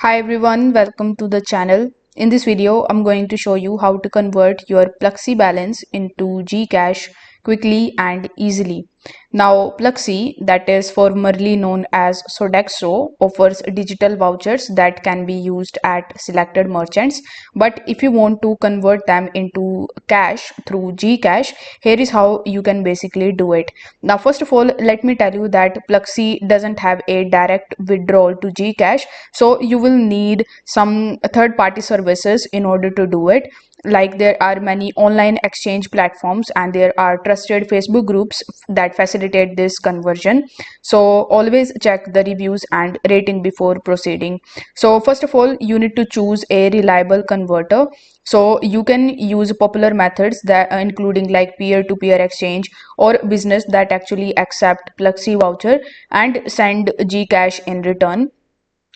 Hi everyone, welcome to the channel. In this video, I'm going to show you how to convert your Pluxee balance into Gcash quickly and easily. Now, Pluxee, that is formerly known as Sodexo, offers digital vouchers that can be used at selected merchants. But if you want to convert them into cash through Gcash, here is how you can basically do it. Now, first of all, let me tell you that Pluxee doesn't have a direct withdrawal to Gcash, so you will need some third-party services in order to do it. Like there are many online exchange platforms and there are trusted Facebook groups that facilitate this conversion. So always check the reviews and rating before proceeding. So first of all, you need to choose a reliable converter. So you can use popular methods that including like peer-to-peer exchange or business that actually accept Pluxee voucher and send Gcash in return.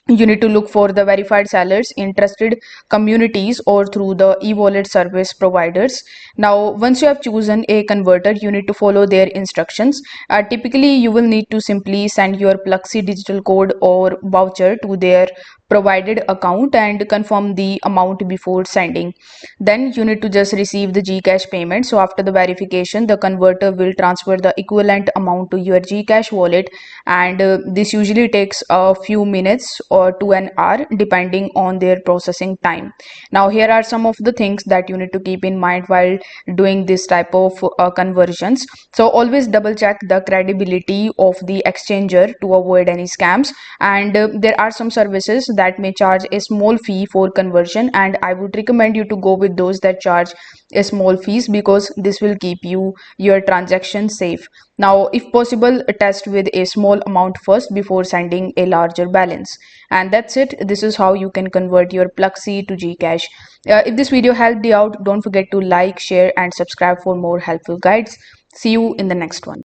You need to look for the verified sellers in trusted communities or through the e-wallet service providers. Now once you have chosen a converter, you need to follow their instructions. Typically you will need to simply send your Pluxee digital code or voucher to their provided account and confirm the amount before sending. Then you need to just receive the Gcash payment. So after the verification, the converter will transfer the equivalent amount to your Gcash wallet, and this usually takes a few minutes or to an hour depending on their processing time. Now here are some of the things that you need to keep in mind while doing this type of conversions. So always double check the credibility of the exchanger to avoid any scams, and there are some services that may charge a small fee for conversion, and I would recommend you to go with those that charge a small fees because this will keep your transaction safe. Now if possible, test with a small amount first before sending a larger balance. And that's it. This is how you can convert your Pluxee to Gcash. If this video helped you out, don't forget to like, share and subscribe for more helpful guides. See you in the next one.